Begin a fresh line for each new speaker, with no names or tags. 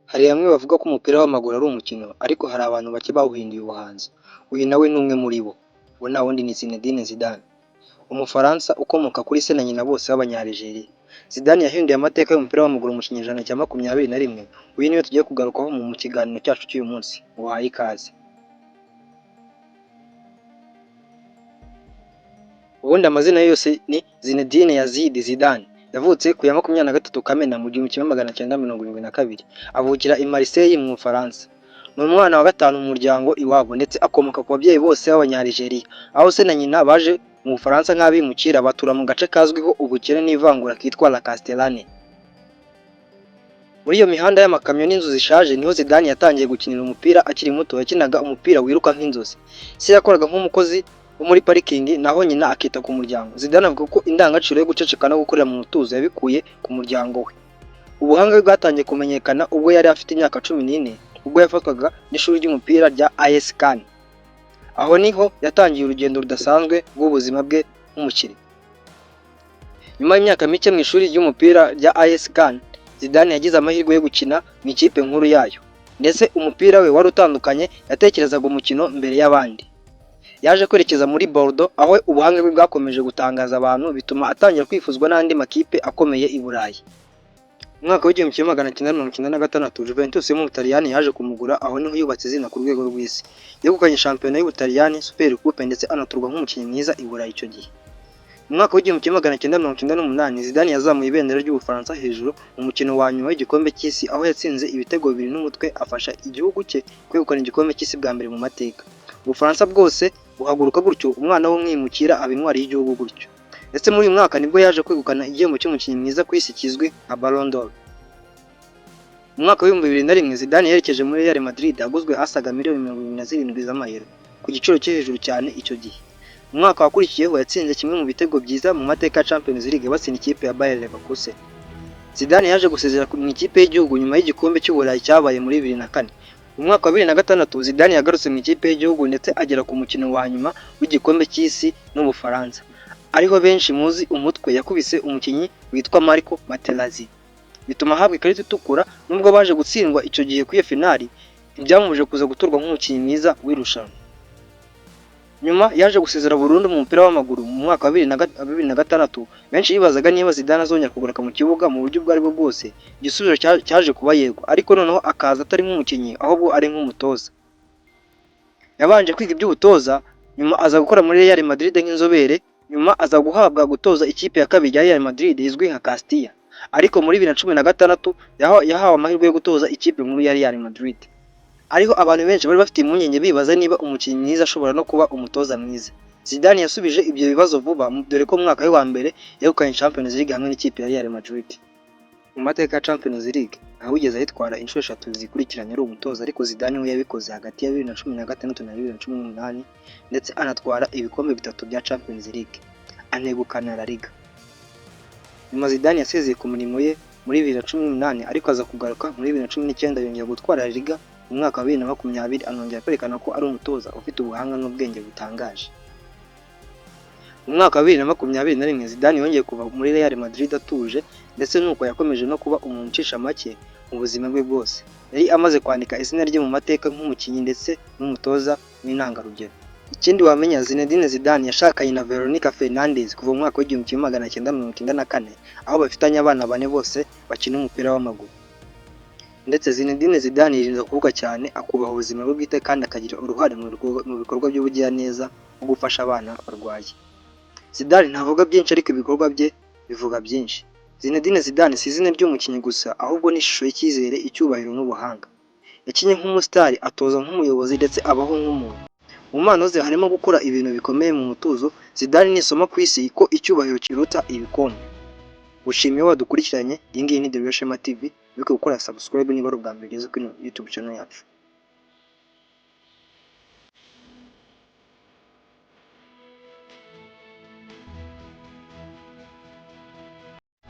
Hari bamwe bavuga ko umupira w'amaguru ari umukino ariko hari abantu bake bawuhinduye ubuhanzi. Uyu nawe ni umwe muri bo. Uwo nta wundi ni Zinedine Zidane, Umufaransa ukomoka kuri se na nyina bose b'Abanya-Algeria. Zidane yahinduye amateka y'umupira w'amaguru mu kinyejana cya 21. Uyu niwe tugiye kugarukaho mu kiganiro cyacu cy'uyu munsi. Uhaye ikaze. Ubundi amazina ye yose ni Zinedine Yazid Zidane. Yavutse ku ya 23 Kamena mu 1972. Avukira i Marseille mu Bufaransa. Ni umwana wa gatanu mu muryango iwabo ndetse akomoka ku babyeyi bose b'Abanya-Algeria. Aho se na nyina baje mu Bufaransa nk'abimukira batura mu gace kazwiho ubukene n'ivangura kitwa La Castellane. Muri iyo mihanda y'amakamyo n'inzu zishaje niho Zidane yatangiye gukinira umupira akiri muto. Yakinaga umupira wiruka nk'inzozi. Se yakoraga nk'umukozi wo muri parikingi naho nyina akita ku muryango. Zidane avuga ko indangagaciro yo guceceka no gukorera mu mutuzo yabikuye ku muryango we. Ubuhanga bwe bwatangiye kumenyekana ubwo yari afite imyaka 14 ubwo yafatwaga n'ishuri ry'umupira rya AS Cannes. Aho niho yatangiye urugendo rudasanzwe rw'ubuzima bwe nk'umukire. Nyuma y'imyaka mike mu ishuri ry'umupira rya AS Cannes, Zidane yagize amahirwe yo gukina mu ikipe nkuru yayo. Ndetse umupira we wari utandukanye, yatekerezaga umukino mbere y'abandi. Yaje kwerekeza muri Bordeaux aho ubuhanga bwe bwakomeje gutangaza abantu bituma atangira kwifuzwa n'andi makipe akomeye i Burayi. Mu mwaka w'1996 Juventus yo mu Butaliyani yaje kumugura, aho niho yubatse izina ku rwego rw'isi. Yegukanye shampiyona y'Ubutaliyani, Super Coupe ndetse anaturwa nk'umukinnyi mwiza i Burayi icyo gihe. Mu mwaka w'1998 Zidane yazamuye ibendera ry'Ubufaransa hejuru mu mukino wa nyuma w'igikombe cy'isi, aho yatsinze ibitego 2 n'umutwe afasha igihugu cye kwegukana igikombe cy'isi bwa mbere mu mateka. Ubufaransa bwose buhaguruka gutyo, umwana w'umwimukira aba intwari y'igihugu gutyo. Ndetse muri uyu mwaka nibwo yaje kwegukana igihembo cy'umukinnyi mwiza ku isi kizwi nka Ballon d'Or. Mu mwaka wa 2001 Zidane yerekeje muri Real Madrid aguzwe asaga miliyoni 27 z'amayero ku giciro cyo hejuru cyane icyo gihe. Mu mwaka wakurikiyeho yatsinze kimwe mu bitego byiza mu mateka ya Champions League batsinda ikipe ya Bayer Leverkusen. Zidane yaje gusezera ku ikipe y'igihugu nyuma y'igikombe cy'Uburayi cyabaye muri 2004. Mu mwaka wa 2006 Zidane yagarutse mu ikipe y'igihugu ndetse agera ku mukino wa nyuma w'igikombe cy'isi n'Ubufaransa. Ariho benshi muzi umutwe yakubise umukinnyi witwa Marco Materazzi, bituma ahabwa ikarita itukura. Nubwo baje gutsindwa icyo gihe ku iyo finali, ibyamuje kuza guturwa nk'umukinnyi mwiza w'irushanwa. Nyuma yaje gusezera burundu mu mupira w'amaguru mu mwaka wa 2006. Benshi bibazaga niba Zidane azongera kugaruka mu kibuga mu buryo bwo aribwo bwose. Igisubizo cyaje kuba yego, ariko noneho akaza atari nk'umukinnyi ahubwo ari nk'umutoza. Yabanje kwiga iby'ubutoza, nyuma aza gukora muri Real Madrid nk'inzobere, nyuma aza guhabwa gutoza ikipe ya kabiri ya Real Madrid izwi nka Castilla. Ariko muri 2016 yahawe amahirwe yo gutoza ikipe nkuru ya Real Madrid. Ariho abantu benshi bari bafite impungenge bibaza niba umukinnyi mwiza ashobora no kuba umutoza mwiza. Zidane yasubije ibyo bibazo vuba, dore ko mu mwaka wa mbere yegukanye Champions League hamwe n'ikipe ya Real Madrid. Mu mateka ya Champions League ntawigeze ayitwara inshuro 3 zikurikiranye ari umutoza, ariko Zidane we yabikoze hagati ya 2016 na 2018 ndetse anatwara ibikombe 3 bya Champions League, anegukana La Liga. Nyuma Zidane yasezeye ku murimo ye muri 2018, ariko aza kugaruka muri 2019 yongera gutwara La Liga. Mu mwaka wa 2020 anongera kwerekana ko ari umutoza ufite ubuhanga n'ubwenge butangaje. Mu mwaka wa 2021 Zidane yongeye kuva muri Real Madrid atuje, ndetse nuko yakomeje no kuba umuntu ucisha make mu buzima bwe bwose. Yari amaze kwandika izina rye mu mateka nk'umukinnyi ndetse n'umutoza w'intangarugero. Ikindi wamenya, Zinedine Zidane yashakanye na Veronica Fernandez kuva mu mwaka w'1994, aho bafitanye abana 4 bose bakina umupira w'amaguru. Ndetse Zinedine Zidane yirinda kuvuga cyane, akubaha ubuzima bwe bwite kandi akagira uruhare mu bikorwa by'ubugiraneza nko gufasha abana barwaye. Zidane ntavuga byinshi ariko ibikorwa bye bivuga byinshi. Zinedine Zidane si izina ry'umukinnyi gusa, ahubwo ni ishusho y'icyizere, icyubahiro n'ubuhanga. Yakinye nk'umusitari, atoza nk'umuyobozi ndetse abaho nk'umuntu. Mu mpano ze harimo gukora ibintu bikomeye mu mutuzo. Zidane ni isomo ku isi ko icyubahiro kiruta ibikombe. Gushimiye wadukurikiranye. Iyi ngiyi ni The Real Shema TV. Wibuke gukora subscribe niba ari ubwa mbere ugeze kuri YouTube channel yacu.